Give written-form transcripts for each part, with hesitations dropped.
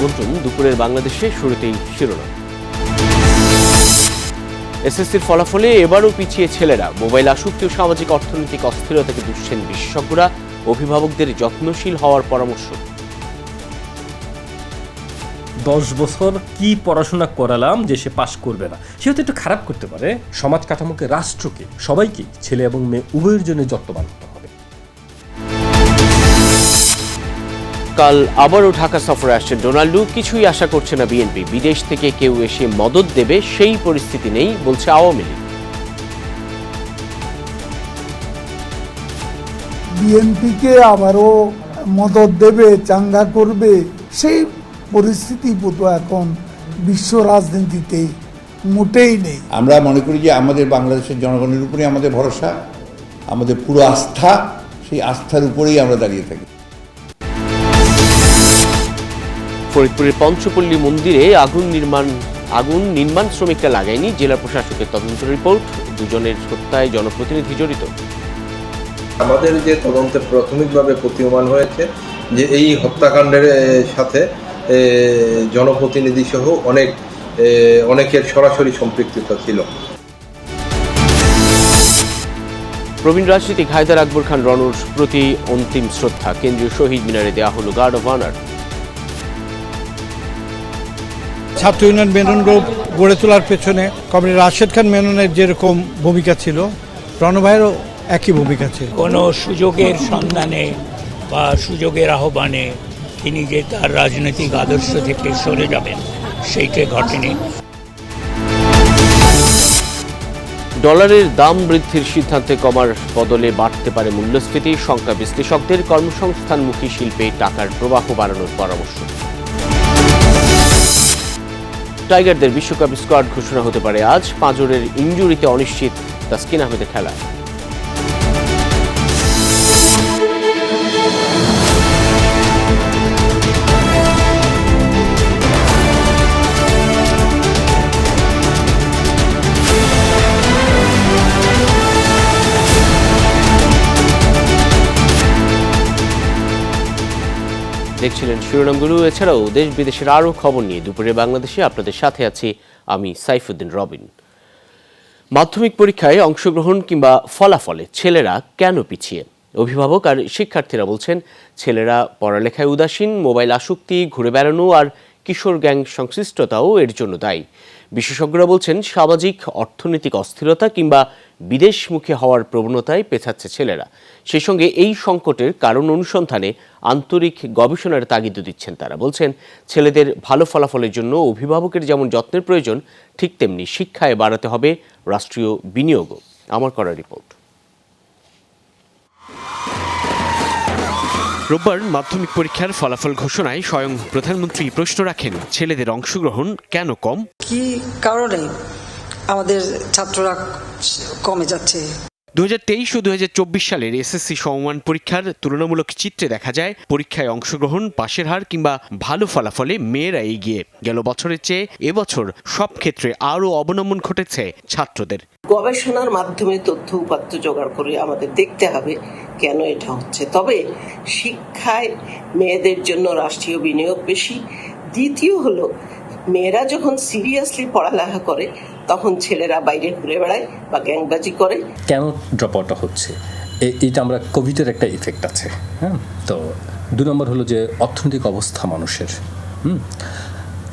আমন্ত্রণ দুপুরের বাংলাদেশে। শুরুতেই শিরোনাম। এসএসসির ফলাফলে এবারও পিছিয়ে ছেলেরা। মোবাইল আসক্তি ও সামাজিক অর্থনৈতিক অস্থিরতাকে দুষছেন বিশেষজ্ঞরা। অভিভাবকদের যত্নশীল হওয়ার পরামর্শ। 10 বছর কি পড়াশোনা করালাম যে সে পাশ করবে না, সে হয়তো একটু খারাপ করতে পারে। সমাজ কাঠামোকে, রাষ্ট্রকে, সবাইকে, ছেলে এবং মেয়ে উভয়ের জন্য যত্নবান হতে হবে। কাল আবারও ঢাকা সফরে আসছেন ডোনাল্ডো। কিছুই আশা করছে না বিএনপি। বিদেশ থেকে কেউ এসে মদদ দেবে সেই পরিস্থিতি নেই বলছে আওয়ামী লীগ। বিএনপিকে আবারও মদদ দেবে, চাঙ্গা করবে সেই পরিস্থিতি বোধ এখন বিশ্ব রাজনীতিতে মোটেই নেই। আমরা মনে করি যে আমাদের বাংলাদেশের জনগণের উপরেই আমাদের ভরসা, আমাদের পুরো আস্থা, সেই আস্থার উপরেই আমরা দাঁড়িয়ে থাকি। ফরিদপুরের পঞ্চপল্লী মন্দিরে আগুন নির্মাণ শ্রমিকরা লাগায়নি। জেলা প্রশাসকের তদন্ত রিপোর্ট। দুজনের হত্যায় জনপ্রতিনিধি জড়িত। আমাদের যে তদন্তে প্রাথমিকভাবে প্রতীয়মান হয়েছে যে এই হত্যাকাণ্ডের সাথে জনপ্রতিনিধি সহ অনেকের সরাসরি সম্পৃক্ততা ছিল। প্রবীণ রাজনীতিক হায়দার আকবর খান রণুর প্রতি অন্তিম শ্রদ্ধা। কেন্দ্রীয় শহীদ মিনারে দেওয়া হল গার্ড অব অনার। ছাত্র ইউনিয়ন মেনন গ্রুপ গড়ে তোলার পেছনে কমরেড রাশেদ খান মেননের যেরকম ভূমিকা ছিল, রণভাইয়েরও একই ভূমিকা ছিল। কোনো সুযোগের সন্ধানে বা সুযোগের আহ্বানে তিনি যে তার রাজনৈতিক আদর্শ থেকে সরে যাবেন সেইটা ঘটেনি। ডলারের দাম বৃদ্ধির সিদ্ধান্তে কমার বদলে বাড়তে পারে মূল্যস্ফীতি। শঙ্কা বিশ্লেষকদের। কর্মসংস্থানমুখী শিল্পে টাকার প্রবাহ বাড়ানোর পরামর্শ। টাইগারদের বিশ্বকাপ স্কোয়াড ঘোষণা হতে পারে আজ। পাঁজরের ইনজুরিতে অনিশ্চিত তাসকিন আহমেদের খেলা। দেখছিলেন শিরোনামগুলো। এছাড়াও দেশ বিদেশের আরও খবর নিয়ে দুপুরে বাংলাদেশে আপনাদের সাথে আছি আমি সাইফুদ্দিন রবিন। মাধ্যমিক পরীক্ষায় অংশগ্রহণ কিংবা ফলাফলে ছেলেরা কেন পিছিয়ে? অভিভাবক আর শিক্ষার্থীরা বলছেন ছেলেরা পড়ালেখায় উদাসীন। মোবাইল আসক্তি, ঘুরে বেড়ানো আর কিশোর গ্যাং সংশ্লিষ্টতাও এর জন্য দায়ী। বিশেষজ্ঞরা বলছেন সামাজিক অর্থনৈতিক অস্থিরতা কিংবা বিদেশমুখী হওয়ার প্রবণতায় পেছাচ্ছে ছেলেরা। সেই সঙ্গে এই সংকটের কারণ অনুসন্ধানে আন্তরিক গবেষণার তাগিদ দিচ্ছেন তারা। বলছেন ছেলেদের ভালো ফলাফলের জন্য অভিভাবকের যেমন যত্নের প্রয়োজন, ঠিক তেমনি শিক্ষায় বাড়াতে হবে রাষ্ট্রীয় বিনিয়োগও। আমার করা রিপোর্ট। রোববার মাধ্যমিক পরীক্ষার ফলাফল ঘোষণায় স্বয়ং প্রধানমন্ত্রী প্রশ্ন রাখেন, ছেলেদের অংশগ্রহণ কেন কম? কি কারণে আমাদের ছাত্ররা কমে যাচ্ছে? 2023 ও 2024 সালের এসএসসি সমমান পরীক্ষার তুলনামূলক চিত্রে দেখা যায় পরীক্ষায় অংশগ্রহণ, পাশের হার কিংবা ভালো ফলাফলে মেয়েরা এগিয়ে। গেল বছরের চেয়ে এবছর সব ক্ষেত্রে আরও অবনমন ঘটেছে ছাত্রদের। গবেষণার মাধ্যমে তথ্য উপাত্ত জোগাড় করে আমাদের দেখতে হবে কেন এটা হচ্ছে। তবে শিক্ষায় মেয়েদের জন্য রাষ্ট্রীয় বিনিয়োগ বেশি। দ্বিতীয় হলো, মেয়েরা যখন সিরিয়াসলি পড়ালেখা করে তখন ছেলেরা বাইরে ঘুরে বেড়ায় বা গ্যাংবাজি করে। কেন ড্রপ আউটটা হচ্ছে, এটা আমরা কোভিডের একটা ইফেক্ট আছে। হ্যাঁ, তো 2 নম্বর হলো যে অর্থনৈতিক অবস্থা মানুষের।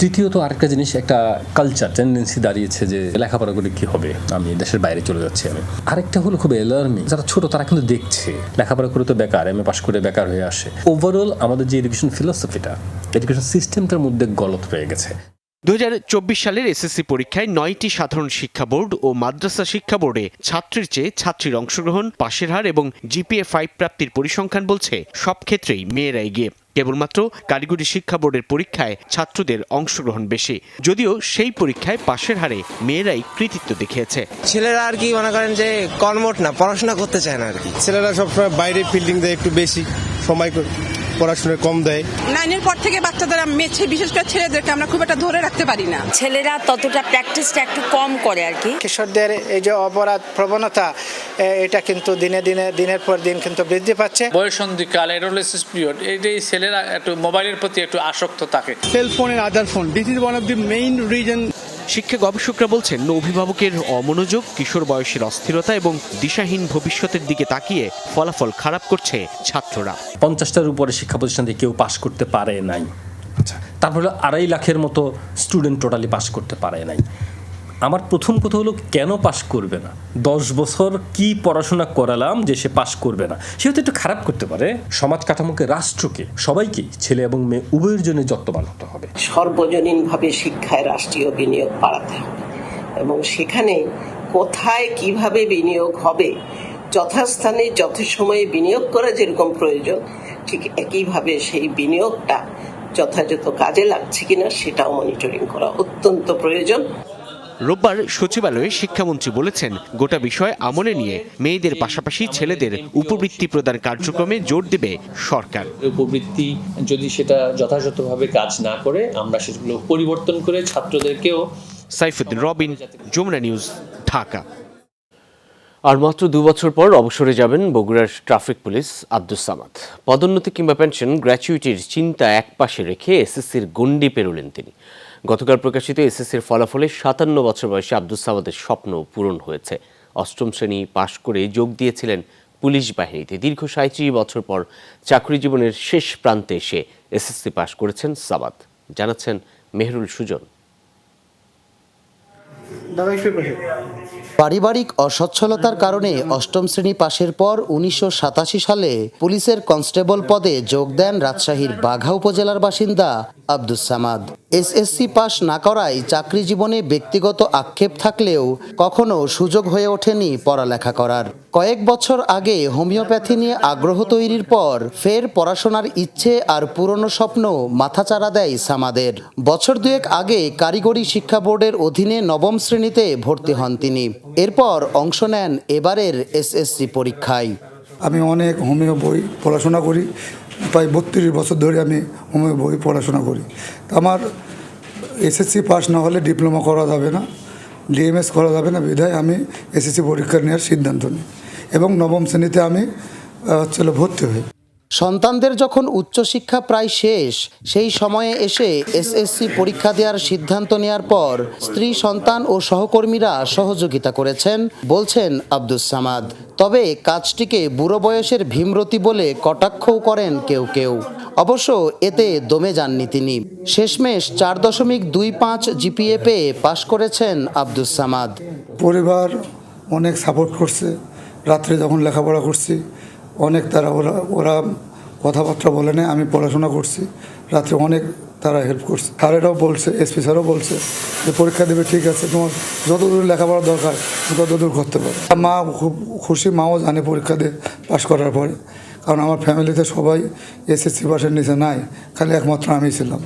তৃতীয়ত আরেকটা জিনিস, একটা কালচার টেন্ডেন্সি দাঁড়িয়েছে যে লেখাপড়া করে কি হবে, আমি দেশের বাইরে চলে যাচ্ছি। আরেকটা হলো খুব অ্যালার্মিং, যারা ছোট তারা কিন্তু দেখছে লেখাপড়া করে তো বেকার, এমএ পাস করে বেকার হয়ে আসে। ওভারঅল আমাদের যে এডুকেশন ফিলসফিটা, এডুকেশন সিস্টেমটার মধ্যে গলত হয়ে গেছে। 2024 সালের এসএসসি পরীক্ষায় 9টি সাধারণ শিক্ষা বোর্ড ও মাদ্রাসা শিক্ষা বোর্ডে ছাত্রের চেয়ে ছাত্রীর অংশগ্রহণ, পাশের হার এবং জিপিএ 5 প্রাপ্তির পরিসংখ্যান বলছে সব ক্ষেত্রেই মেয়েরা এগিয়ে। কেবলমাত্র কারিগরি শিক্ষা বোর্ডের পরীক্ষায় ছাত্রদের অংশগ্রহণ বেশি, যদিও সেই পরীক্ষায় পাশের হারে মেয়েরাই কৃতিত্ব দেখিয়েছে। ছেলেরা আর কি মনে করেন যে কর্মঠ না, পড়াশোনা করতে চায় না আর কি। ছেলেরা সবসময় বাইরে ফিল্ডিং দেয় একটু বেশি সময় পড়াশোনায় কম দেয়। 9-এর পর থেকে বাচ্চাদের বিশেষ করে ছেলেদেরকে আমরা খুব একটা ধরে রাখতে পারি না। ছেলেরা ততটা প্র্যাকটিসটা একটু কম করে আর কি। কিশোরদের এই যে অপরাধ প্রবণতা, এটা কিন্তু দিনের পর দিন কিন্তু বৃদ্ধি পাচ্ছে। বয়ঃসন্ধিকাল, অ্যাডোলেসেন্স পিরিয়ড, এই ছেলেরা একটু মোবাইলের প্রতি একটু আসক্ত থাকে। Cellphone and other phone, this is one of the main reason. শিক্ষা গবেষকরা বলছেন, অভিভাবকের অমনোযোগ, কিশোর বয়সের অস্থিরতা এবং দিশাহীন ভবিষ্যতের দিকে তাকিয়ে ফলাফল খারাপ করছে ছাত্ররা। 50টার উপরে শিক্ষা প্রতিষ্ঠান থেকে কেউ পাশ করতে পারে নাই। আচ্ছা, তারপরে 2.5 লাখের মতো স্টুডেন্ট টোটালি পাশ করতে পারে নাই। আমার প্রথম কথা হলো, কেন পাশ করবে না? 10 বছর কি পড়াশোনা করালাম যে সে পাশ করবে না? সে হয়তো একটু খারাপ করতে পারে। সমাজ কাঠামোকে, রাষ্ট্রকে, সবাইকে, ছেলে এবং মেয়ে উভয়ের জন্য যত্নবান হতে হবে। সর্বজনীনভাবে শিক্ষায় রাষ্ট্রীয় বিনিয়োগ বাড়াতে হবে এবং সেখানে কোথায় কিভাবে বিনিয়োগ হবে, যথাস্থানে যথাসময়ে বিনিয়োগ করা যেরকম প্রয়োজন, ঠিক একইভাবে সেই বিনিয়োগটা যথাযথ কাজে লাগছে কিনা সেটাও মনিটরিং করা অত্যন্ত প্রয়োজন। রোববার সচিবালয়ে শিক্ষামন্ত্রী বলেছেন, গোটা বিষয় আমলে নিয়ে মেয়েদের পাশাপাশি ছেলেদের উপবৃত্তি প্রদান কার্যক্রমে জোর দেবে সরকার। উপবৃত্তি যদি সেটা যথাযথভাবে কাজ না করে, আমরা সেগুলো পরিবর্তন করে ছাত্রদেরকেও। সাইফুদ্দিন রবিন, যমুনা নিউজ, ঢাকা। আর মাত্র 2 বছর পর অবসরে যাবেন বগুড়ার ট্রাফিক পুলিশ আব্দুস সামাদ। পদোন্নতি কিংবা পেনশন, গ্র্যাচুইটির চিন্তা একপাশে রেখে এসএসসির গণ্ডি পেরোলেন তিনি। গতকাল প্রকাশিত এসএসসির ফলাফলে 57 বছর বয়সে আব্দুস সামাদের স্বপ্ন পূরণ হয়েছে। 8ম শ্রেণী পাশ করে যোগ দিয়েছিলেন পুলিশ বাহিনীতে। দীর্ঘ 37 বছর পর চাকরি জীবনের শেষ প্রান্তে এসে এসএসসি পাশ করেছেন সামাদ, জানাচ্ছেন মেহরুল সুজন। পারিবারিক অসচ্ছলতার কারণে 8ম শ্রেণী পাশের পর 1987 সালে পুলিশের কনস্টেবল পদে যোগ দেন রাজশাহীর বাঘা উপজেলার বাসিন্দা আব্দুস সামাদ। এসএসসি পাশ না করায় চাকরি জীবনে ব্যক্তিগত আক্ষেপ থাকলেও কখনো সুযোগ হয়ে ওঠেনি পড়ালেখা করার। কয়েক বছর আগে হোমিওপ্যাথি নিয়ে আগ্রহ তৈরির পর ফের পড়াশোনার ইচ্ছে আর পুরনো স্বপ্ন মাথাচাড়া দেয় সামাদের। বছর 2 আগে কারিগরি শিক্ষা বোর্ডের অধীনে 9ম শ্রেণীতে ভর্তি হন তিনি। এরপর অংশ নেন এবারের এসএসসি পরীক্ষায়। আমি অনেক হোমিও বই পড়াশোনা করি, প্রায় 32 বছর ধরে আমি হোমিও বই পড়াশোনা করি। আমার এসএসসি পাস না হলে ডিপ্লোমা করা যাবে না, ডিএমএস করা যাবে না, বিধায় আমি এসএসসি পরীক্ষা নেওয়ার সিদ্ধান্ত নিই এবং 9ম শ্রেণীতে আমি ভর্তি হই। সন্তানদের যখন উচ্চশিক্ষা প্রায় শেষ, সেই সময়ে এসে এসএসসি পরীক্ষা দেওয়ার সিদ্ধান্ত নেওয়ার পর স্ত্রী, সন্তান ও সহকর্মীরা সহযোগিতা করেছেন বলছেন আব্দুস সামাদ। তবে কাজটিকে বুড়ো বয়সের ভীমরতি বলে কটাক্ষও করেন কেউ কেউ। অবশ্য এতে দমে যাননি তিনি। শেষমেশ 4.25 জিপিএ পেয়ে পাশ করেছেন আব্দুস সামাদ। পরিবার অনেক সাপোর্ট করছে। রাত্রে যখন লেখাপড়া করছি অনেক ওরা কথাবার্তা বলে নেয়, আমি পড়াশোনা করছি, রাত্রে অনেক তারা হেল্প করছে। স্যারেরাও বলছে, এসপি স্যারও বলছে যে পরীক্ষা দেবে, ঠিক আছে, তোমার যতদূর লেখাপড়া দরকার ততদূর করতে পারে। মা খুব খুশি, মাও জানে পরীক্ষা দিয়ে পাশ করার পরে, কারণ আমার ফ্যামিলিতে সবাই এসএসসি পাশের নিচে নাই, খালি একমাত্র আমি ছিলাম।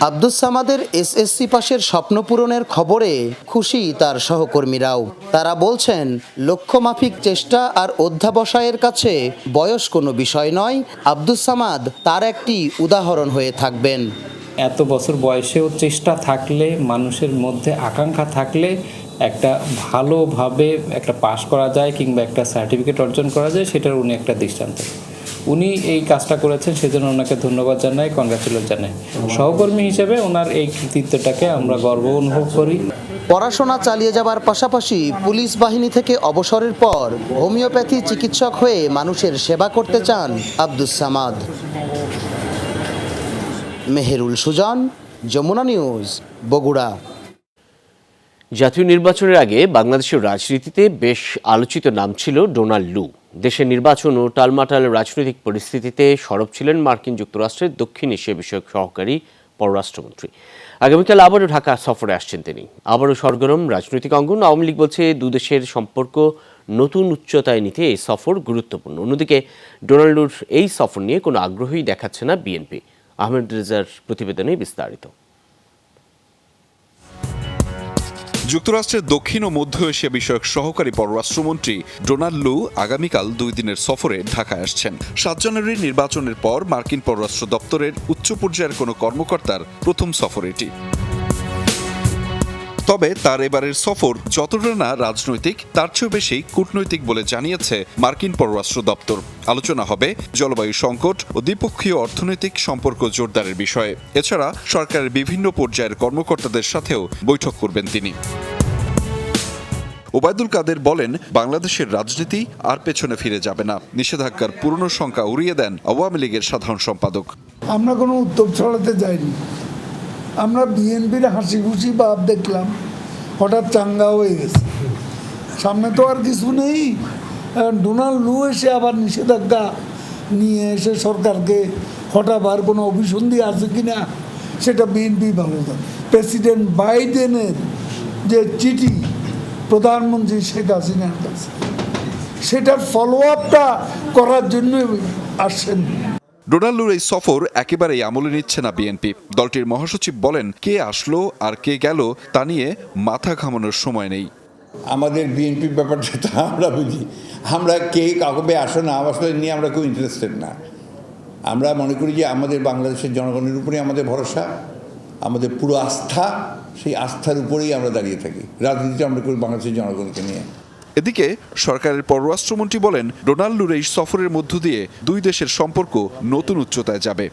আব্দুস সামাদের এসএসসি পাশের স্বপ্ন পূরণের খবরে খুশি তার সহকর্মীরাও। তারা বলছেন, লক্ষ্যমাফিক চেষ্টা আর অধ্যাবসায়ের কাছে বয়স কোনো বিষয় নয়। আব্দুস সামাদ তার একটি উদাহরণ হয়ে থাকবেন। এত বছর বয়সেও চেষ্টা থাকলে, মানুষের মধ্যে আকাঙ্ক্ষা থাকলে একটা ভালোভাবে একটা পাস করা যায় কিংবা একটা সার্টিফিকেট অর্জন করা যায়, সেটার উনি একটা দৃষ্টান্ত। উনি এই কাজটা করেছেন, সেজন্য ওনাকে ধন্যবাদ জানাই, কংগ্রাচুলেট জানাই। সহকর্মী হিসেবে ওনার এই কৃতিত্বটাকে আমরা গর্ব অনুভব করি। পড়াশোনা চালিয়ে যাবার পাশাপাশি পুলিশ বাহিনী থেকে অবসরের পর হোমিওপ্যাথি চিকিৎসক হয়ে মানুষের সেবা করতে চান আব্দুস সামাদ। মেহেরুল সুজন, যমুনা নিউজ, বগুড়া। জাতীয় নির্বাচনের আগে বাংলাদেশের রাজনীতিতে বেশ আলোচিত নাম ছিল ডোনাল্ড লু। দেশের নির্বাচন ও টালমাটাল রাজনৈতিক পরিস্থিতিতে সরব ছিলেন মার্কিন যুক্তরাষ্ট্রের দক্ষিণ এশিয়া বিষয়ক সহকারী পররাষ্ট্রমন্ত্রী। আগামীকাল আবারও ঢাকা সফরে আসছেন তিনি। আবারও সরগরম রাজনৈতিক অঙ্গন। আওয়ামী লীগ বলছে, দুদেশের সম্পর্ক নতুন উচ্চতায় নিতে এই সফর গুরুত্বপূর্ণ। অন্যদিকে ডোনাল্ডুর এই সফর নিয়ে কোনো আগ্রহই দেখাচ্ছে না বিএনপি। আহমেদ রেজার প্রতিবেদনে বিস্তারিত। যুক্তরাষ্ট্রের দক্ষিণ ও মধ্য এশিয়া বিষয়ক সহকারী পররাষ্ট্রমন্ত্রী ডোনাল্ড লু আগামীকাল 2 দিনের সফরে ঢাকায় আসছেন। 7 জানুয়ারির নির্বাচনের পর মার্কিন পররাষ্ট্র দপ্তরের উচ্চ পর্যায়ের কোনো কর্মকর্তার প্রথম সফর এটি। তবে তার এবারের সফর যতটা না রাজনৈতিক তার চেয়েও বেশি কূটনৈতিক বলে জানিয়েছে মার্কিন পররাষ্ট্র দপ্তর। আলোচনা হবে জলবায়ু সংকট ও দ্বিপক্ষীয় অর্থনৈতিক সম্পর্ক জোরদারের বিষয়ে। এছাড়া সরকারের বিভিন্ন পর্যায়ের কর্মকর্তাদের সাথেও বৈঠক করবেন তিনি। ওবায়দুল কাদের বলেন, বাংলাদেশের রাজনীতি আর পেছনে ফিরে যাবে না। নিষেধাজ্ঞার পুরনো সংখ্যা উড়িয়ে দেন আওয়ামী লীগের সাধারণ সম্পাদক। আমরা কোনো উত্তর ছড়াতে যাইনি। আমরা বিএনপির হাসি খুশি ভাব দেখলাম, হঠাৎ চাঙ্গা হয়ে গেছে। সামনে তো আর কিছু নেই। ডোনাল্ড লু এসে আবার নিষেধাজ্ঞা নিয়ে এসে সরকারকে হঠাবার কোনো অভিসন্ধি আছে কিনা সেটা বিএনপি ভালো জানে। প্রেসিডেন্ট বাইডেনের যে চিঠি প্রধানমন্ত্রী শেখ হাসিনার কাছে, সেটার ফলো আপটা করার জন্য আসছেন। ডোনাল্ড লুর এই সফর একেবারেই আমলে নিচ্ছে না বিএনপি। দলটির মহাসচিব বলেন, কে আসলো আর কে গেল তা নিয়ে মাথা ঘামানোর সময় নেই। আমাদের বিএনপির ব্যাপারটা আমরা বুঝি, আমরা কে কাউকে আসো না আসলে নিয়ে আমরা কেউ ইন্টারেস্টেড না। আমরা মনে করি যে আমাদের বাংলাদেশের জনগণের উপরেই আমাদের ভরসা, আমাদের পুরো আস্থা, সেই আস্থার উপরেই আমরা দাঁড়িয়ে থাকি। রাজনীতিটা আমরা করি বাংলাদেশের জনগণকে নিয়ে। এদিকে সরকারের পররাষ্ট্রমন্ত্রী বলেন, ডোনাল্ড লুর এই সফরের মধ্য দিয়ে দুই দেশের সম্পর্ক নতুন উচ্চতায় যাবে।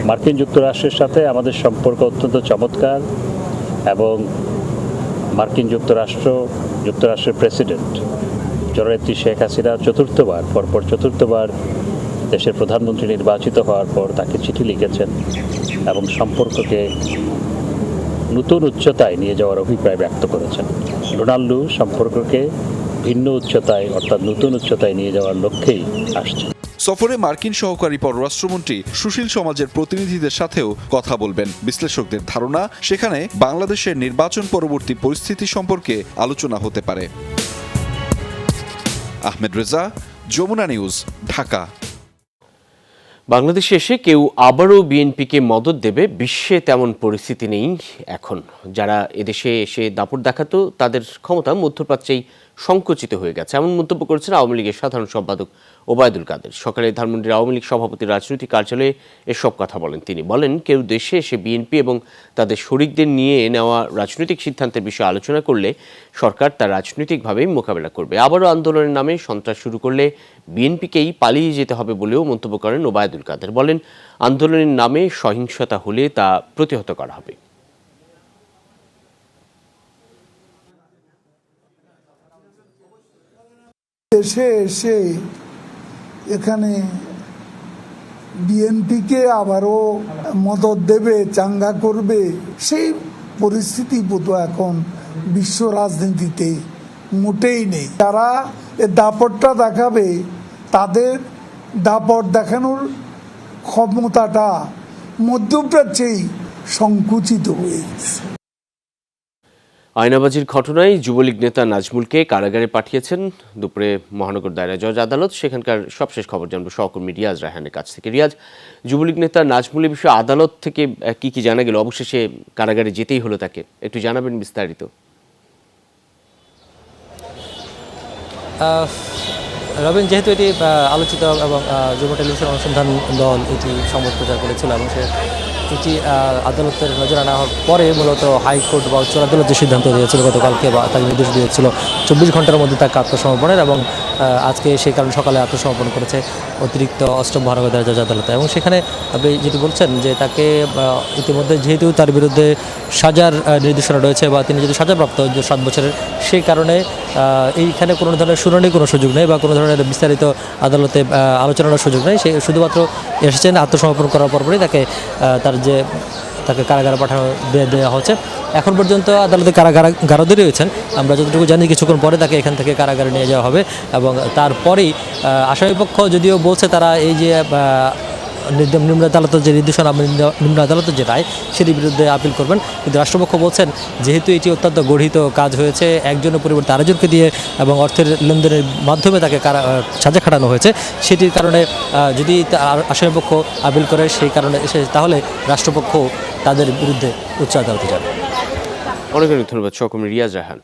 মার্কিন যুক্তরাষ্ট্রের সাথে আমাদের সম্পর্ক অত্যন্ত চমৎকার এবং মার্কিন যুক্তরাষ্ট্রের প্রেসিডেন্ট জননেত্রী শেখ হাসিনা পরপর চতুর্থবার দেশের প্রধানমন্ত্রী নির্বাচিত হওয়ার পর তাকে চিঠি লিখেছেন এবং সম্পর্ককে নতুন উচ্চতায় নিয়ে যাওয়ার অভিপ্রায় ব্যক্ত করেছেন। ডোনাল্ড লু সম্পর্ককে ভিন্ন উচ্চতায় অর্থাৎ নতুন উচ্চতায় নিয়ে যাওয়ার লক্ষ্যেই আসছেন। সফরে মার্কিন সহকারী পররাষ্ট্রমন্ত্রী সুশীল সমাজের প্রতিনিধিদের সাথেও কথা বলবেন। বিশ্লেষকদের ধারণা, সেখানে বাংলাদেশের নির্বাচন পরবর্তী পরিস্থিতি সম্পর্কে আলোচনা হতে পারে। আহমেদ রেজা, যমুনা নিউজ, ঢাকা। বাংলাদেশে এসে কেউ আবারও বিএনপিকে মদদ দেবে বিশ্বে তেমন পরিস্থিতি নেই এখন। যারা এদেশে এসে দাপট দেখাতো তাদের ক্ষমতা মধ্যপ্রাচ্যেই সংকুচিত হয়ে গেছে, এমন মন্তব্য করেছেন আওয়ামী লীগের সাধারণ সম্পাদক ওবায়দুল কাদের। সকালে ধানমন্ডির আওয়ামী লীগ সভাপতির রাজনৈতিক কার্যালয়ে এসব কথা বলেন তিনি। বলেন, কেউ দেশে এসে বিএনপি এবং তাদের শরিকদের নিয়ে নেওয়া রাজনৈতিক সিদ্ধান্তের বিষয়ে আলোচনা করলে সরকার তা রাজনৈতিকভাবেই মোকাবেলা করবে। আবারও আন্দোলনের নামে সন্ত্রাস শুরু করলে বিএনপিকেই পালিয়ে যেতে হবে বলেও মন্তব্য করেন ওবায়দুল কাদের। বলেন, আন্দোলনের নামে সহিংসতা হলে তা প্রতিহত করা হবে। দেশে এসে এখানে বিএনপিকে আবারও মদদ দেবে, চাঙ্গা করবে, সেই পরিস্থিতি বোধহয় এখন বিশ্ব রাজনীতিতে মোটেই নেই। যারা দাপটটা দেখাবে তাদের দাপট দেখানোর ক্ষমতাটা মধ্যপ্রাচ্যেই সংকুচিত হয়ে গেছে। আয়নাবাজির ঘটনায় যুবলীগ নেতা নাজমুলকে কারাগারে পাঠিয়েছেন দুপুরে মহানগর দায়রা জজ আদালত। সেখানকার সবশেষ খবর জানবো সহকর্মী রিয়াজ রায়হানের কাছ থেকে। রিয়াজ, যুবলীগ নেতা নাজমুলের বিষয়ে আদালত থেকে কি জানা গেল? অবশেষে কারাগারে যেতেই হলো তাকে, একটু জানাবেন বিস্তারিত। রবিন, যেহেতু এটি আলোচিত এবং যুব টেলিভিশন অনুসন্ধান দল এটি সংবাদ প্রচার করেছিল এবং এটি আদালতের নজরে আনা হওয়ার পরে মূলত হাইকোর্ট বা উচ্চ আদালত যে সিদ্ধান্ত দিয়েছিল গতকালকে, বা তাকে নির্দেশ দিয়েছিল 24 ঘন্টার মধ্যে তাকে আত্মসমর্পণের, এবং আজকে সেই কারণে সকালে আত্মসমর্পণ করেছে অতিরিক্ত অষ্টম মহানগর দায়রা জজ আদালতে। এবং সেখানে আপনি যেটি বলছেন যে তাকে ইতিমধ্যে যেহেতু তার বিরুদ্ধে সাজার নির্দেশনা রয়েছে বা তিনি যদি সাজাপ্রাপ্ত 7 বছরের, সেই কারণে এইখানে কোনো ধরনের শুনানির কোনো সুযোগ নেই বা কোনো ধরনের বিস্তারিত আদালতে আলোচনার সুযোগ নেই। সে শুধুমাত্র এসেছেন আত্মসমর্পণ করার পরপরই তাকে কারাগারে পাঠানো দেওয়া হচ্ছে। এখন পর্যন্ত আদালতে কারাগারদে রয়েছেন। আমরা যতটুকু জানি কিছুক্ষণ পরে তাকে এখান থেকে কারাগারে নিয়ে যাওয়া হবে এবং তারপরেই আসামিপক্ষ যদিও বলছে তারা এই যে নিম্ন আদালতের যে নির্দেশনা, নিম্ন আদালতের যে রায়, সেটির বিরুদ্ধে আপিল করবেন, কিন্তু রাষ্ট্রপক্ষ বলছেন যেহেতু এটি অত্যন্ত গঠিত কাজ হয়েছে, একজনের পরিবর্তে আরেকজনকে দিয়ে এবং অর্থের লেনদেনের মাধ্যমে তাকে সাজা খাটানো হয়েছে, সেটির কারণে যদি আসামিপক্ষ আপিল করে সেই কারণে তাহলে রাষ্ট্রপক্ষ তাদের বিরুদ্ধে উচ্চ আদালতে যাবে। অনেক অনেক ধন্যবাদ সহকর্মী রিয়াজ রায়হান।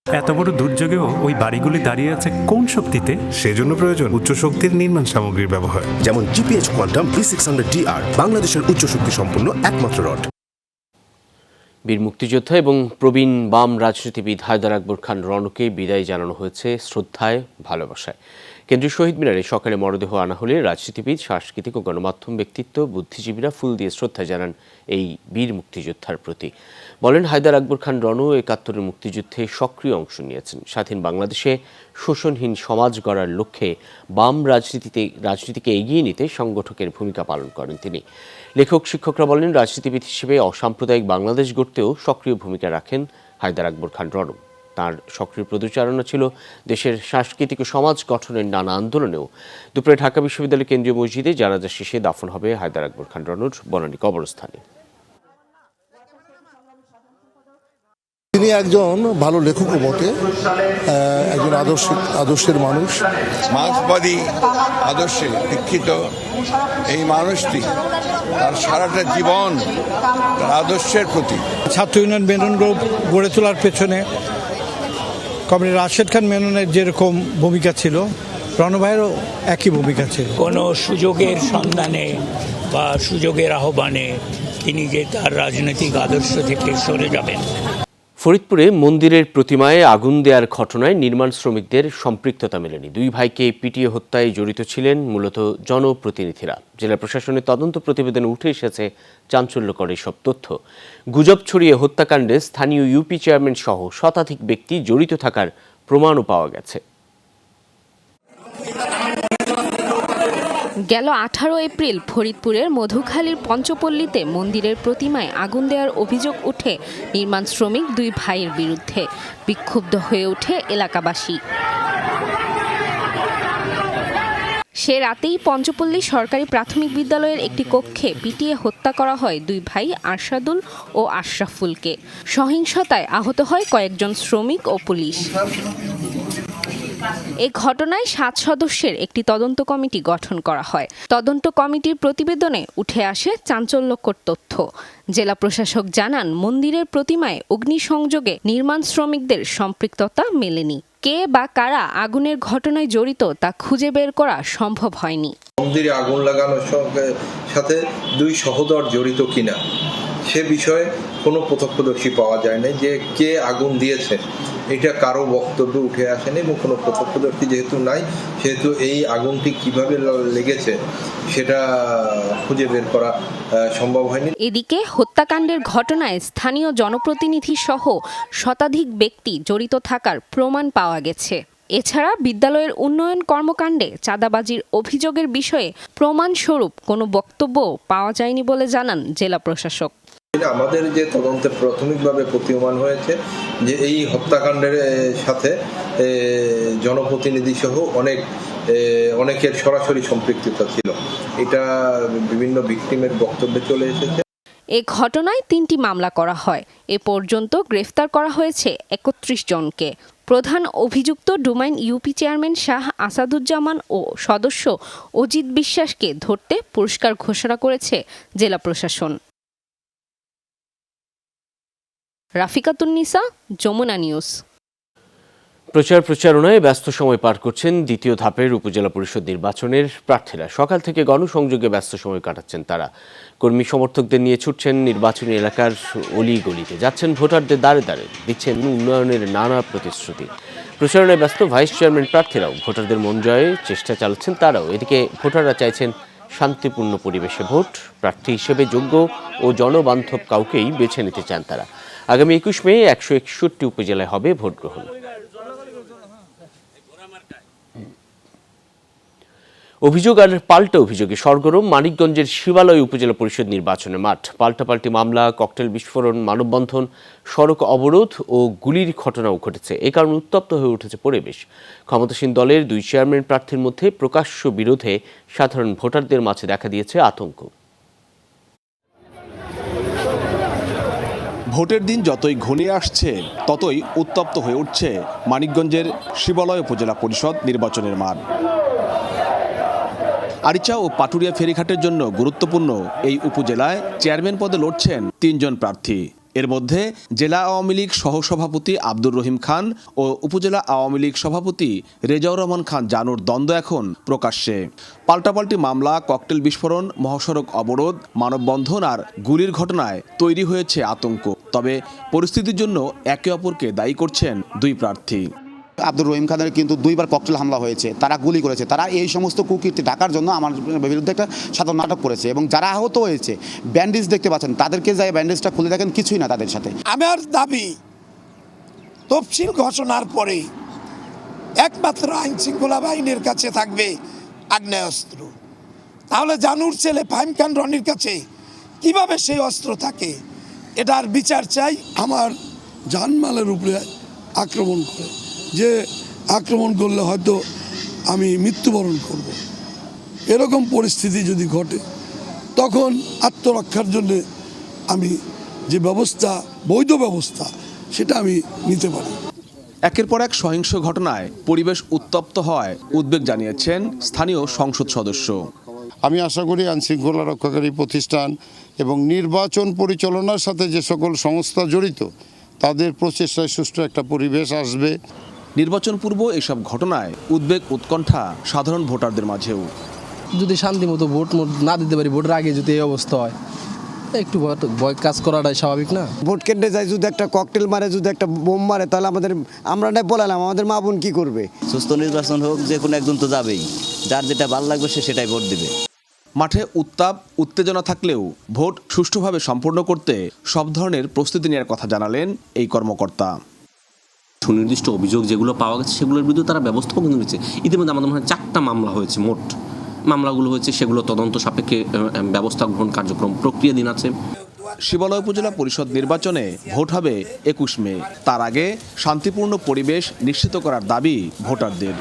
এত বড় দুর্যোগেও ওই বাড়িগুলি দাঁড়িয়ে আছে কোন শক্তিতে? সেজন্য প্রয়োজন উচ্চ শক্তির নির্মাণ সামগ্রীর ব্যবহার, যেমন জিপিএইচ কোয়ান্টাম B600DR, বাংলাদেশের উচ্চ শক্তি সম্পন্ন একমাত্র রড। বীর মুক্তিযোদ্ধা এবং প্রবীণ বাম রাজনীতিবিদ হায়দার আকবর খান রণকে বিদায় জানানো হয়েছে শ্রদ্ধায় ভালোবাসায়। কেন্দ্রীয় শহীদ মিনারে সকালে মরদেহ আনা হলে রাজনীতিবিদ, সাংস্কৃতিক ও গণমাধ্যম ব্যক্তিত্ব, বুদ্ধিজীবীরা ফুল দিয়ে শ্রদ্ধা জানান এই বীর মুক্তিযোদ্ধার প্রতি। বলেন, হায়দার আকবর খান রণ ৭১-এর মুক্তিযুদ্ধে সক্রিয় অংশ নিয়েছেন। স্বাধীন বাংলাদেশে শোষণহীন সমাজ গড়ার লক্ষ্যে বাম রাজনীতিকে এগিয়ে নিতে সংগঠকের ভূমিকা পালন করেন তিনি। লেখক, শিক্ষকরা বলেন, রাজনীতিবিদ হিসেবে অসাম্প্রদায়িক বাংলাদেশ গড়তেও সক্রিয় ভূমিকা রাখেন হায়দার আকবর খান রণ। তাঁর সক্রিয় পদচারণা ছিল দেশের সাংস্কৃতিক ও সমাজ গঠনের নানা আন্দোলনেও। দুপুরে ঢাকা বিশ্ববিদ্যালয় কেন্দ্রীয় মসজিদে জানাজা শেষে দাফন হবে হায়দার আকবর খান রণর বনানী কবরস্থানে। তিনি একজন ভালো লেখকও বটে, একজন আদর্শের মানুষ, মার্ক্সবাদী আদর্শে দীক্ষিত এই মানুষটি তার সারাটা জীবন তার আদর্শের প্রতি। ছাত্র ইউনিয়ন মেনন গ্রুপ গড়ে তোলার পেছনে কমরেড রাশেদ খান মেননের যেরকম ভূমিকা ছিল, রণভাইয়েরও একই ভূমিকা ছিল। কোনো সুযোগের সন্ধানে বা সুযোগের আহ্বানে তিনি যে তার রাজনৈতিক আদর্শ থেকে সরে যাবেন। ফরিদপুরে মন্দিরের প্রতিমায় আগুন দেওয়ার ঘটনায় নির্মাণ শ্রমিকদের সম্পৃক্ততা মেলেনি। দুই ভাইকে পিটিয়ে হত্যায় জড়িত ছিলেন মূলত জনপ্রতিনিধিরা। জেলা প্রশাসনের তদন্ত প্রতিবেদনে উঠে এসেছে চাঞ্চল্যকর এসব তথ্য। গুজব ছড়িয়ে হত্যাকাণ্ডে স্থানীয় ইউপি চেয়ারম্যান সহ শতাধিক ব্যক্তি জড়িত থাকার প্রমাণও পাওয়া গেছে। গেল 18 এপ্রিল ফরিদপুরের মধুখালীর পঞ্চপল্লীতে মন্দিরের প্রতিমায় আগুন দেওয়ার অভিযোগ উঠে নির্মাণ শ্রমিক দুই ভাইয়ের বিরুদ্ধে। বিক্ষুব্ধ হয়ে ওঠে এলাকাবাসী। সে রাতেই পঞ্চপল্লী সরকারি প্রাথমিক বিদ্যালয়ের একটি কক্ষে পিটিয়ে হত্যা করা হয় দুই ভাই আরশাদুল ও আশরাফুলকে। সহিংসতায় আহত হয় কয়েকজন শ্রমিক ও পুলিশ। এই ঘটনায় 7 সদস্যের একটি তদন্ত কমিটি গঠন করা হয়। তদন্ত কমিটির প্রতিবেদনে উঠে আসে চাঞ্চল্যকর তথ্য। জেলা প্রশাসক জানান, মন্দিরের প্রতিমায় অগ্নিসংযোগে নির্মাণ শ্রমিকদের সম্পৃক্ততা মেলেনি। কে বা কারা আগুনের ঘটনায় জড়িত তা খুঁজে বের করা সম্ভব হয়নি। মন্দিরে আগুন লাগানোর সাথে দুই সহোদর জড়িত কিনা সে বিষয়ে কোনো প্রত্যক্ষদর্শী পাওয়া যায় না। যে কে আগুন দিয়েছে এটা কারো বক্তব্য উঠে আসেনি এবং কোনো প্রত্যক্ষদর্শী যেহেতু নাই, সেহেতু এই আগুনটি কিভাবে লেগেছে সেটা খুঁজে বের করা সম্ভব হয়নি। এদিকে হত্যাকাণ্ডের ঘটনায় স্থানীয় জনপ্রতিনিধি সহ শতাধিক ব্যক্তি জড়িত থাকার প্রমাণ পাওয়া গেছে। এছাড়া বিদ্যালয়ের উন্নয়ন কর্মকাণ্ডে চাঁদাবাজির অভিযোগের বিষয়ে প্রমাণস্বরূপ কোনো বক্তব্য পাওয়া যায়নি বলে জানান জেলা প্রশাসক। আমাদের যে তদন্তে প্রাথমিকভাবে প্রতীয়মান হয়েছে যে এই হত্যাকাণ্ডের সাথে জনপ্রতিনিধি সহ অনেকের সরাসরি সম্পৃক্ততা ছিল। এটা বিভিন্ন ভিকটিমের বক্তব্যে চলে এসেছে। এ ঘটনায় 3টি মামলা করা হয়। এ পর্যন্ত গ্রেফতার করা হয়েছে 31 জনকে। প্রধান অভিযুক্ত ডুমাইন ইউপি চেয়ারম্যান শাহ আসাদুজ্জামান ও সদস্য অজিত বিশ্বাসকে ধরতে পুরস্কার ঘোষণা করেছে জেলা প্রশাসন। রাফিকাতুন্নিসা, যমুনা নিউজ। প্রচারণায় ব্যস্ত সময় পার করছেন দ্বিতীয় ধাপের উপজেলা পরিষদ নির্বাচনের প্রার্থীরা। সকাল থেকে গণসংযোগে ব্যস্ত সময় কাটাচ্ছেন তারা। কর্মী সমর্থকদের নিয়ে ছুটছেন নির্বাচনী এলাকার অলি গলিতে, যাচ্ছেন ভোটারদের দ্বারে দ্বারে, দিচ্ছেন উন্নয়নের নানা প্রতিশ্রুতি। প্রচারণায় ব্যস্ত ভাইস চেয়ারম্যান প্রার্থীরাও ভোটারদের মন জয়ে চেষ্টা চালাচ্ছেন তারাও। এদিকে ভোটাররা চাইছেন শান্তিপূর্ণ পরিবেশে ভোট। প্রার্থী হিসেবে যোগ্য ও জনবান্ধব কাউকেই বেছে নিতে চান তারা। আগামী 21 মে 161 উপজেলায় হবে ভোট গ্রহণ। অভিযোগ আর পাল্টা অভিযোগে সরগরম মানিকগঞ্জের শিবালয় উপজেলা পরিষদ নির্বাচনের মাঠ। পাল্টাপাল্টি মামলা, ককটেল বিস্ফোরণ, মানববন্ধন, সড়ক অবরোধ ও গুলির ঘটনাও ঘটেছে। এ কারণে উত্তপ্ত হয়ে উঠেছে পরিবেশ। ক্ষমতাসীন দলের দুই চেয়ারম্যান প্রার্থীর মধ্যে প্রকাশ্য বিরোধে সাধারণ ভোটারদের মাঝে দেখা দিয়েছে আতঙ্ক। ভোটের দিন যতই ঘনিয়ে আসছে ততই উত্তপ্ত হয়ে উঠছে মানিকগঞ্জের শিবালয় উপজেলা পরিষদ নির্বাচনের মাঠ। আরিচা ও পাটুরিয়া ফেরিঘাটের জন্য গুরুত্বপূর্ণ এই উপজেলায় চেয়ারম্যান পদে লড়ছেন 3 জন প্রার্থী। এর মধ্যে জেলা আওয়ামী লীগ সহসভাপতি আব্দুর রহিম খান ও উপজেলা আওয়ামী লীগ সভাপতি রেজাউর রহমান খান জানুর দ্বন্দ্ব এখন প্রকাশ্যে। পাল্টাপাল্টি মামলা, ককটেল বিস্ফোরণ, মহাসড়ক অবরোধ, মানববন্ধন আর গুলির ঘটনায় তৈরি হয়েছে আতঙ্ক। তবে পরিস্থিতির জন্য একে অপরকে দায়ী করছেন দুই প্রার্থী। আব্দুর রহিম খানের কিন্তু 2বার ককটেল হামলা হয়েছে, তারা গুলি করেছে, তারা এই সমস্ত কুকীর্তি ঢাকার জন্য আমার বিরুদ্ধে একটা সাধারণ নাটক করেছে। এবং যারা আহত হয়েছে ব্যান্ডেজ দেখতে পাচ্ছেন, তাদেরকে যাই ব্যান্ডেজটা খুলে দেখেন, কিছুই না তাদের সাথে। আমার দাবি তফসিল ঘোষণার পরে একমাত্র আইন শৃঙ্খলা বাহিনীর কাছে থাকবে আগ্নেয়াস্ত্র। তাহলে জানুর ছেলে ফাহিম খান রনির কাছে কিভাবে সেই অস্ত্র থাকে, এটার বিচার চাই। আমার জানমালের উপরে আক্রমণ করে, যে আক্রমণ করলে হয়তো আমি মৃত্যুবরণ করব, এরকম পরিস্থিতি যদি ঘটে, তখন আত্মরক্ষার জন্য আমি যে ব্যবস্থা, বৈধ ব্যবস্থা, সেটা আমি নিতে পারি। একের পর এক সহিংস ঘটনায় পরিবেশ উত্তপ্ত হয় উদ্বেগ জানিয়েছেন স্থানীয় সংসদ সদস্য। আমি আশা করি আইনশৃঙ্খলা রক্ষাকারী প্রতিষ্ঠান এবং নির্বাচন পরিচালনার সাথে যে সকল সংস্থা জড়িত, তাদের প্রচেষ্টায় সুষ্ঠু একটা পরিবেশ আসবে। নির্বাচন পূর্ব এসব ঘটনায় উদ্বেগ উৎকণ্ঠা সাধারণ ভোটারদের মাঝেও। যদি শান্তিমতো ভোট না দিতে পারি, ভোটের আগে যদি এই অবস্থা হয়, একটু ভয় কাজ করাটাই স্বাভাবিক না? ভোট কেন্দ্রে যায় যদি একটা ককটেল মারে, যদি একটা বোম মারে, তাহলে আমরা না বলালাম আমাদের মা বোন কি করবে? সুস্থ নির্বাচন হোক, যে কোনো একজন তো যাবেই, যার যেটা ভালো লাগবে সে সেটাই ভোট দিবে। মাঠে উত্তাপ উত্তেজনা থাকলেও ভোট সুষ্ঠুভাবে সম্পন্ন করতে সব ধরনের প্রস্তুতি নেওয়ার কথা জানালেন এই কর্মকর্তা। সুনির্দিষ্ট অভিযোগ যেগুলো পাওয়া গেছে সেগুলোর বিরুদ্ধে তারা ব্যবস্থাও কিন্তু নিচ্ছে। ইতিমধ্যে আমাদের মনে হয় 4টা মামলা হয়েছে, মোট মামলাগুলো হয়েছে, সেগুলো তদন্ত সাপেক্ষে ব্যবস্থা গ্রহণ কার্যক্রম প্রক্রিয়াধীন আছে। শিবালয় উপজেলা পরিষদ নির্বাচনে ভোট হবে 21 মে। তার আগে শান্তিপূর্ণ পরিবেশ নিশ্চিত করার দাবি ভোটারদের।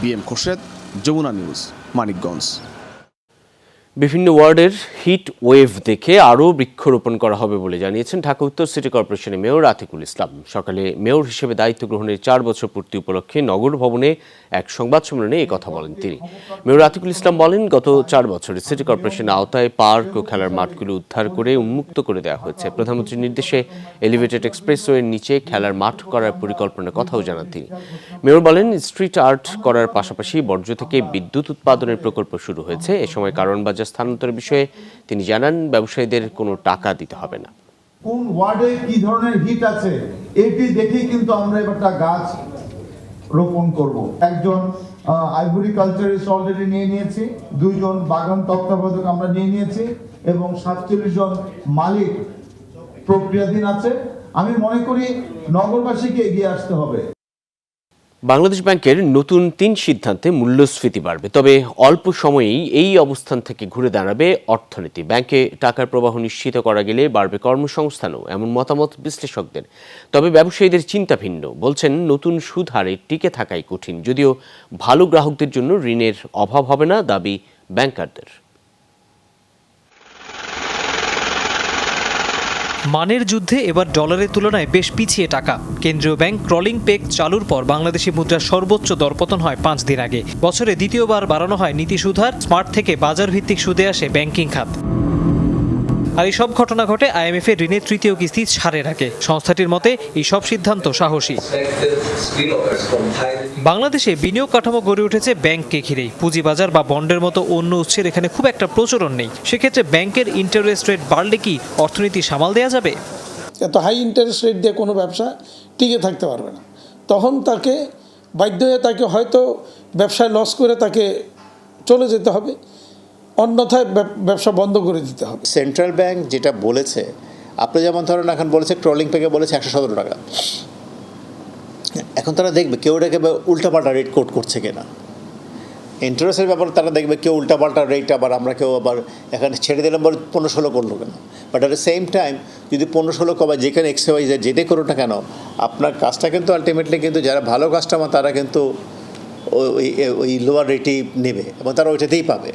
BM Khorshed, Jamuna news, Manikganj. বিভিন্ন ওয়ার্ডের হিট ওয়েভ দেখে আরও বৃক্ষরোপণ করা হবে বলে জানিয়েছেন ঢাকা উত্তর সিটি কর্পোরেশনের মেয়র আতিকুল ইসলাম। সকালে মেয়র হিসেবে দায়িত্ব গ্রহণের 4 বছর পূর্তি উপলক্ষে নগর ভবনে এক সংবাদ সম্মেলনে এই কথা বলেন তিনি। মেয়র আতিকুল ইসলাম বলেন, গত 4 বছরে সিটি কর্পোরেশনের আওতায় পার্ক ও খেলার মাঠগুলো উদ্ধার করে উন্মুক্ত করে দেওয়া হয়েছে। প্রধানমন্ত্রীর নির্দেশে এলিভেটেড এক্সপ্রেসওয়ের নিচে খেলার মাঠ করার পরিকল্পনার কথাও জানান তিনি। মেয়র বলেন, স্ট্রিট আর্ট করার পাশাপাশি বর্জ্য থেকে বিদ্যুৎ উৎপাদনের প্রকল্প শুরু হয়েছে। এ সময় কারণ বাজার স্থানান্তরের বিষয়ে তিনি জানান, ব্যবসায়ীদের কোনো টাকা দিতে হবে না। কোন ওয়ার্ডে কি ধরনের হিট আছে এটি দেখেই কিন্তু আমরা এবারটা গাছ রোপণ করব। একজন আইভরি কালচারিস্ট অলরেডি নিয়ে নিয়েছি, 2 জন বাগান তত্ত্বাবধায়ক আমরা নিয়ে নিয়েছি এবং 47 জন মালিক প্রক্রিয়াধীন আছে। আমি মনে করি নগরবাসীকে এগিয়ে আসতে হবে। বাংলাদেশ ব্যাংকের নতুন 3 সিদ্ধান্তে মূল্যস্ফীতি বাড়বে, তবে অল্প সময়েই এই অবস্থান থেকে ঘুরে দাঁড়াবে অর্থনীতি। ব্যাংকে টাকার প্রবাহ নিশ্চিত করা গেলে বাড়বে কর্মসংস্থানও, এমন মতামত বিশ্লেষকদের। তবে ব্যবসায়ীদের চিন্তা ভিন্ন। বলছেন, নতুন সুদ হারে টিকে থাকাই কঠিন, যদিও ভালো গ্রাহকদের জন্য ঋণের অভাব হবে না, দাবি ব্যাংকারদের। মানের যুদ্ধে এবার ডলারের তুলনায় বেশ পিছিয়ে টাকা। কেন্দ্রীয় ব্যাংক ক্রলিং পেগ চালুর পর বাংলাদেশি মুদ্রার সর্বোচ্চ দরপতন হয় 5 দিন আগে। বছরে দ্বিতীয়বার বাড়ানো হয় নীতি সুদহার। স্মার্ট থেকে বাজার ভিত্তিক সুদে আসে ব্যাংকিং খাত। আর এই সব ঘটনা ঘটে IMF এর ঋণের 3য় কিস্তি ছাড়ের আগে। সংস্থাটির মতে এই সব সিদ্ধান্ত সাহসী। বাংলাদেশে বিনিয়োগ কাঠামো গড়ে উঠেছে ব্যাংককে ঘিরেই। পুঁজিবাজার বা বন্ডের মতো অন্য উৎসের এখানে খুব একটা প্রচলন নেই। সেক্ষেত্রে ব্যাংকের ইন্টারেস্ট রেট বাড়লে কি অর্থনীতি সামাল দেওয়া যাবে? এত হাই ইন্টারেস্ট রেট দিয়ে কোনো ব্যবসা টিকে থাকতে পারবে না। তখন তাকে বাধ্য হয়ে তাকে হয়তো ব্যবসায় লস করে তাকে চলে যেতে হবে, অন্যথায় ব্যবসা বন্ধ করে দিতে হবে। সেন্ট্রাল ব্যাংক যেটা বলেছে, আপনি যেমন ধরেন এখন বলেছে ট্রলিং পেগে বলেছে 117 টাকা। এখন তারা দেখবে কেউ এটাকে উল্টাপাল্টা রেট কোট করছে কিনা। ইন্টারেস্টের ব্যাপারে তারা দেখবে কেউ উল্টাপাল্টা রেট আবার আমরা কেউ আবার এখানে ছেড়ে দিলাম বলে 15-16 করলো কেন। But at the same time যদি 15-16 কবা যেখানে XYZ যেতে করো না কেন, আপনার কাজটা কিন্তু আলটিমেটলি কিন্তু যারা ভালো কাস্টমার তারা কিন্তু ওই লোয়ার রেটই নেবে এবং তারা ওইটাতেই পাবে।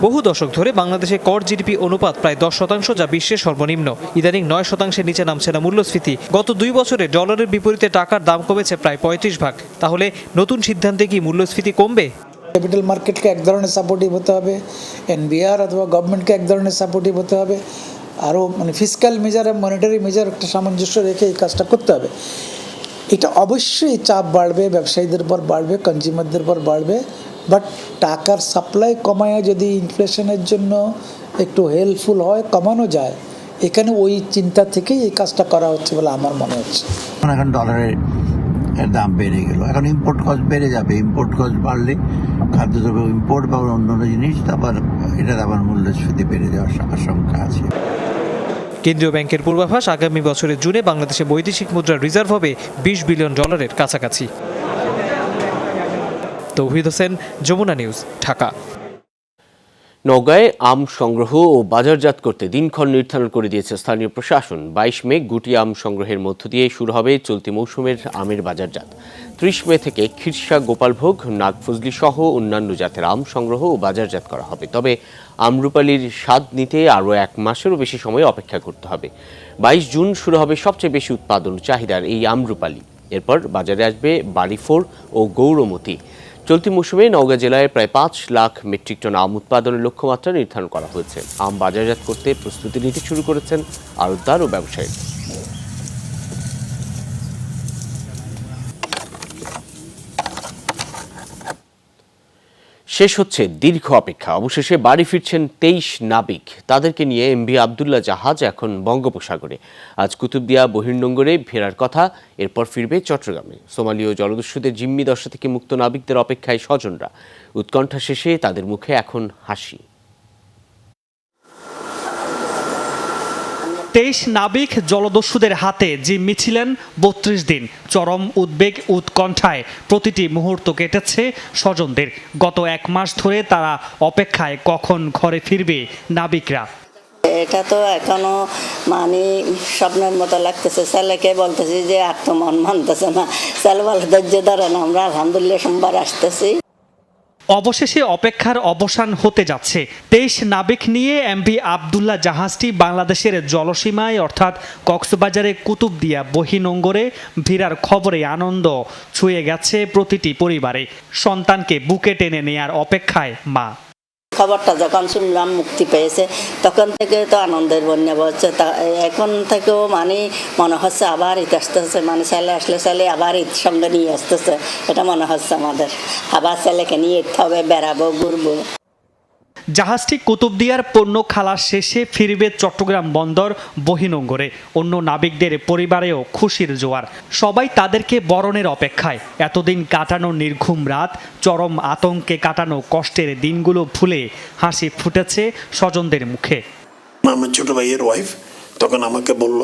বহু দশক ধরে বাংলাদেশে কর জিডিপি অনুপাত প্রায় 10%, যা বিশ্বের সর্বনিম্ন। ইদানিং 9%-এর নিচে নামছে না মূল্যস্ফীতি। গত 2 বছরে ডলারের বিপরীতে টাকার দাম কমেছে প্রায় 35%। তাহলে নতুন সিদ্ধান্তে কি মূল্যস্ফীতি কমবে? ক্যাপিটাল মার্কেটকে এক ধরনের সাপোর্টিভ হতে হবে, এনবিআর অথবা গভর্নমেন্টকে এক ধরনের সাপোর্টিভ হতে হবে, আরও ফিসক্যাল মেজার আর মনিটারি মেজার একটা সামঞ্জস্য রেখে এই কাজটা করতে হবে। এটা অবশ্যই চাপ বাড়বে, ব্যবসায়ীদের উপর বাড়বে, কনজিউমারদের উপর বাড়বে, বাট টাকার সাপ্লাই কমায় যদি ইনফ্লেশনের জন্য একটু হেল্পফুল হয়, কমানো যায়, এখানে ওই চিন্তা থেকেই এই কাজটা করা হচ্ছে বলে আমার মনে হচ্ছে। এখন ডলারের দাম বেড়ে গেল, এখন ইম্পোর্ট কস্ট বেড়ে যাবে। ইম্পোর্ট কস্ট বাড়লে খাদ্যদ্রব্য ইম্পোর্ট বা অন্যান্য জিনিস আবার এটার আবার মূল্যস্ফীতি বেড়ে যাওয়ার আশঙ্কা আছে। কেন্দ্রীয় ব্যাংকের পূর্বাভাস, আগামী বছরের জুনে বাংলাদেশে বৈদেশিক মুদ্রার রিজার্ভ হবে $20 বিলিয়ন কাছাকাছি। তৌহিদ হোসেন, যমুনা নিউজ, ঢাকা। নওগাঁয় আম সংগ্রহ ও বাজারজাত করতে দিনক্ষণ নির্ধারণ করে দিয়েছে স্থানীয় প্রশাসন। 22 মে গুটি আম সংগ্রহের মধ্য দিয়ে শুরু হবে চলতি মৌসুমের আমের বাজারজাত। 30 মে থেকে খিরসা, গোপালভোগ, নাগফজলি সহ অন্যান্য জাতের আম সংগ্রহ ও বাজারজাত করা হবে। তবে আমরুপালির স্বাদ নিতে আরও 1 মাসেরও বেশি সময় অপেক্ষা করতে হবে। 22 জুন শুরু হবে সবচেয়ে বেশি উৎপাদন চাহিদার এই আমরুপালি। এরপর বাজারে আসবে বাড়িফোর ও গৌরমতি। চলতি মৌসুমে নওগাঁ জেলায় প্রায় 5 লাখ মেট্রিক টন আম উৎপাদনের লক্ষ্যমাত্রা নির্ধারণ করা হয়েছে। আম বাজারজাত করতে প্রস্তুতি নিতে শুরু করেছেন আড়তদার ও ব্যবসায়ী। শেষ হচ্ছে দীর্ঘ অপেক্ষা। অবশেষে বাড়ি ফিরছেন 23 নাবিক। তাদেরকে নিয়ে এমভি আবদুল্লাহ জাহাজ এখন বঙ্গোপসাগরে। আজ কুতুবদিয়া বহির্নোঙরে ফেরার কথা, এরপর ফিরবে চট্টগ্রামে। সোমালীয় জলদস্যুদের জিম্মি দশা থেকে মুক্ত নাবিকদের অপেক্ষায় স্বজনরা। উৎকণ্ঠা শেষে তাদের মুখে এখন হাসি। 23 নাবিক জলদস্যুদের হাতে জিম্মি ছিলেন 32 দিন। চরম উদ্বেগ, উৎকণ্ঠায় প্রতিটি মুহূর্ত কেটেছে স্বজনদের। গত 1 মাস ধরে তারা অপেক্ষায় কখন ঘরে ফিরবে নাবিকরা। এটা তো এখনো স্বপ্নের মতো লাগতেছে। ছেলেকে বলতেছি যে আর তো মন মানতেছে না, ছেলে বলে ধৈর্য ধরেন, আমরা আলহামদুলিল্লাহ সোমবার আসতেছি। অবশেষে অপেক্ষার অবসান হতে যাচ্ছে। 23 নাবিক নিয়ে এমভি আবদুল্লাহ জাহাজটি বাংলাদেশের জলসীমায় অর্থাৎ কক্সবাজারে কুতুবদিয়া বহির্নোঙরে ভিড়ার খবরে আনন্দ ছুঁয়ে গেছে প্রতিটি পরিবারে। সন্তানকে বুকে টেনে নেয়ার অপেক্ষায় মা। খবরটা যখন শুনলাম মুক্তি পেয়েছে, তখন থেকে তো আনন্দের বন্যা বলছে। এখন থেকেও মনে হচ্ছে আবার ঈদ আসতেছে, ছেলে আসলে ছেলে আবার ঈদ সঙ্গে নিয়ে আসতেছে। এটা মনে হচ্ছে আমাদের আবার ছেলেকে নিয়ে ঈদ হবে, বেড়াবো, ঘুরবো। জাহাজটি কুতুবদিয়ার পণ্য খালাস শেষে ফিরবে চট্টগ্রাম বন্দর বহির্নোঙরে। অন্য নাবিকদের পরিবারেও খুশির জোয়ার। সবাই তাদেরকে বরণের অপেক্ষায়। এতদিন কাটানো নির্ঘুম রাত, চরম আতঙ্কে কাটানো কষ্টের দিনগুলো ভুলে হাসি ফুটেছে স্বজনদের মুখে। আমার ছোট ভাইয়ের ওয়াইফ তখন আমাকে বলল,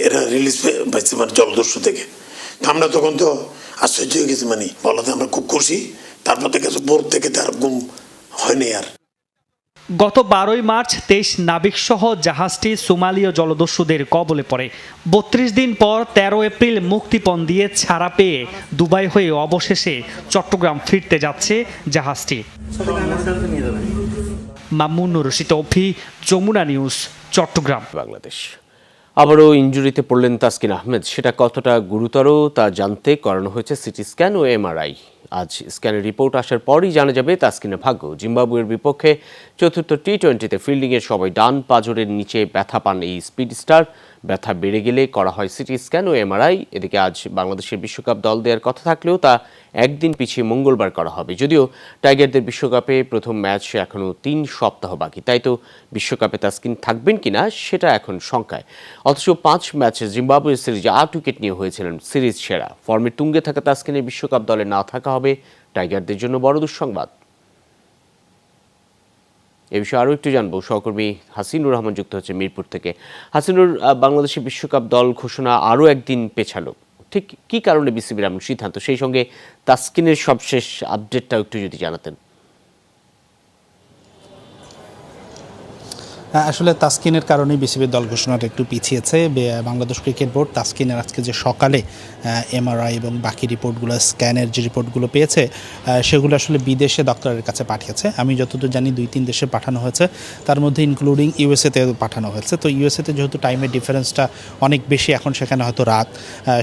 এরা রিলিজ পাইছে জলদস্যু থেকে। আমরা তখন তো আশ্চর্য হয়ে গেছি, বলাতে আমরা খুব খুশি। তারপর থেকে ভোর থেকে তার ঘুম হয়নি আর। গত 12 মার্চ 23 নাবিক সহ জাহাজটি সোমালীয় জলদস্যুদের কবলে পড়ে। 32 দিন পর 13 এপ্রিল মুক্তিপণ দিয়ে ছাড়া পেয়ে দুবাই হয়ে অবশেষে চট্টগ্রাম ফিরতে যাচ্ছে জাহাজটি। মামুনুর রশিদ অফি, যমুনা নিউজ, চট্টগ্রাম, বাংলাদেশ। আবারও ইনজুরিতে পড়লেন তাসকিন আহমেদ। সেটা কতটা গুরুতর তা জানতে করানো হয়েছে সিটি স্ক্যান ও এমআরআই। আজ স্ক্যানের রিপোর্ট আসার পরই জানা যাবে তাসকিনের ভাগ্য। জিম্বাবুয়ের বিপক্ষে চতুর্থ টি-20-তে ফিল্ডিংয়ের সময় ডান পাঁজরের নিচে ব্যথা পান এই স্পিড স্টার। ব্যথা বেড়ে গেলে করা হয় সিটি স্ক্যান ও এমআরআই। এদিকে আজ বাংলাদেশের বিশ্বকাপ দল দেওয়ার কথা থাকলেও তা একদিন পিছিয়ে মঙ্গলবার করা হবে। যদিও টাইগারদের বিশ্বকাপে প্রথম ম্যাচ এখনও 3 সপ্তাহ বাকি, তাই তো বিশ্বকাপে তাসকিন থাকবেন কিনা সেটা এখন শঙ্কায়। অথচ 5 ম্যাচে জিম্বাবুয়ে সিরিজে 8 উইকেট নিয়ে হয়েছিলেন সিরিজ সেরা। ফর্মের তুঙ্গে থাকা তাসকিনের বিশ্বকাপ দলে না থাকা হবে টাইগারদের জন্য বড় দুঃসংবাদ। এ বিষয়ে আরও একটু জানবো, সহকর্মী হাসিনুর রহমান যুক্ত হচ্ছে মিরপুর থেকে। হাসিনুর, বাংলাদেশের বিশ্বকাপ দল ঘোষণা আরও একদিন পেছালো, ঠিক কী কারণে বিসিবির এমন সিদ্ধান্ত? সেই সঙ্গে তাসকিনের সবশেষ আপডেটটাও একটু যদি জানাতেন। আসলে তাসকিনের কারণেই বিসিবির দল ঘোষণাটা একটু পিছিয়েছে। বাংলাদেশ ক্রিকেট বোর্ড তাসকিনের আজকে যে সকালে এমআরআই এবং বাকি রিপোর্টগুলো, স্ক্যানের যে রিপোর্টগুলো পেয়েছে সেগুলো আসলে বিদেশে ডক্টরের কাছে পাঠিয়েছে। আমি যতদূর জানি 2-3 দেশে পাঠানো হয়েছে, তার মধ্যে ইনক্লুডিং ইউএসএতে পাঠানো হয়েছে। তো ইউএসএতে যেহেতু টাইমের ডিফারেন্সটা অনেক বেশি, এখন সেখানে হয়তো রাত,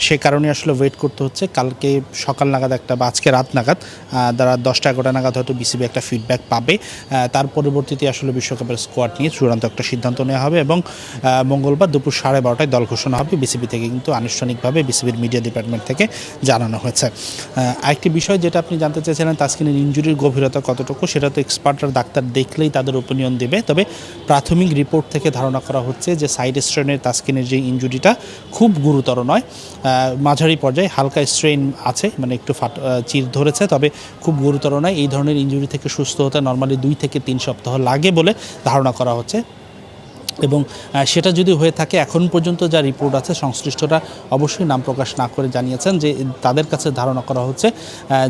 সে কারণে আসলে ওয়েট করতে হচ্ছে। কালকে সকাল নাগাদ একটা বা আজকে রাত নাগাদ তারা 10টা-11টা নাগাদ হয়তো বিসিবি একটা ফিডব্যাক পাবে। তার পরবর্তীতে আসলে বিশ্বকাপের স্কোয়াড নিয়ে চূড়ান্ত একটা সিদ্ধান্ত নেওয়া হবে এবং মঙ্গলবার দুপুর 12:30টায় দল ঘোষণা হবে। বিসিবি থেকে কিন্তু আনুষ্ঠানিকভাবে বিসিবির মিডিয়া ডিপার্টমেন্ট থেকে জানানো হয়েছে। আরেকটি বিষয় যেটা আপনি জানতে চেয়েছিলেন, তাসকিনের ইনজুরির গভীরতা কতটুকু, সেটা তো এক্সপার্টরা ডাক্তার দেখলেই তাদের ওপিনিয়ন দেবে। তবে প্রাথমিক রিপোর্ট থেকে ধারণা করা হচ্ছে যে সাইড স্ট্রেনের তাসকিনের যে ইনজুরিটা খুব গুরুতর নয়, মাঝারি পর্যায়ে হালকা স্ট্রেন আছে, মানে একটু চির ধরেছে, তবে খুব গুরুতর নয়। এই ধরনের ইনজুরি থেকে সুস্থ হতে নর্মালি 2 থেকে 3 সপ্তাহ লাগে বলে ধারণা করা হচ্ছে। এবং সেটা যদি হয়ে থাকে, এখন পর্যন্ত যা রিপোর্ট আছে সংশ্লিষ্টরা অবশ্যই নাম প্রকাশ না করে জানিয়েছেন যে তাদের কাছে ধারণা করা হচ্ছে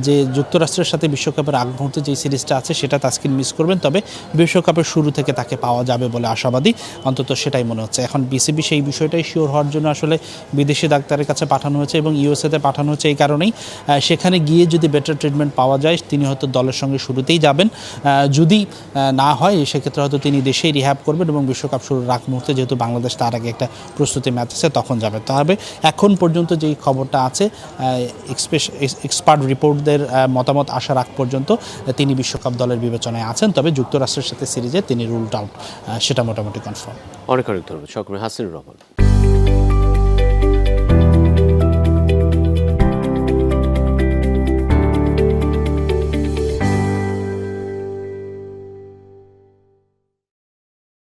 যে যুক্তরাষ্ট্রের সাথে বিশ্বকাপের আগ মুহূর্তে যে সিরিজটা আছে সেটা তাসকিন মিস করবেন, তবে বিশ্বকাপের শুরু থেকে তাকে পাওয়া যাবে বলে আশাবাদী, অন্তত সেটাই মনে হচ্ছে। এখন বিসিবি সেই বিষয়টাই শিওর হওয়ার জন্য আসলে বিদেশি ডাক্তারের কাছে পাঠানো হয়েছে এবং ইউএসএতে পাঠানো হচ্ছে। এই কারণেই সেখানে গিয়ে যদি বেটার ট্রিটমেন্ট পাওয়া যায় তিনি হয়তো দলের সঙ্গে শুরুতেই যাবেন, যদি না হয় সেক্ষেত্রে হয়তো তিনি দেশেই রিহ্যাব করবেন এবং বিশ্বকাপ রাগ মুহূর্তে, যেহেতু বাংলাদেশ তার আগে একটা প্রস্তুতি ম্যাচ আছে, তখন যাবে। তবে এখন পর্যন্ত যেই খবরটা আছে, এক্সপার্ট রিপোর্টদের মতামত আসার আগ পর্যন্ত তিনি বিশ্বকাপ দলের বিবেচনায় আছেন। তবে যুক্তরাষ্ট্রের সাথে সিরিজে তিনি রুলড আউট, সেটা মোটামুটি কনফার্ম। অনেক অনেক ধন্যবাদ। সহকর্মী হাসিনুর রহমান।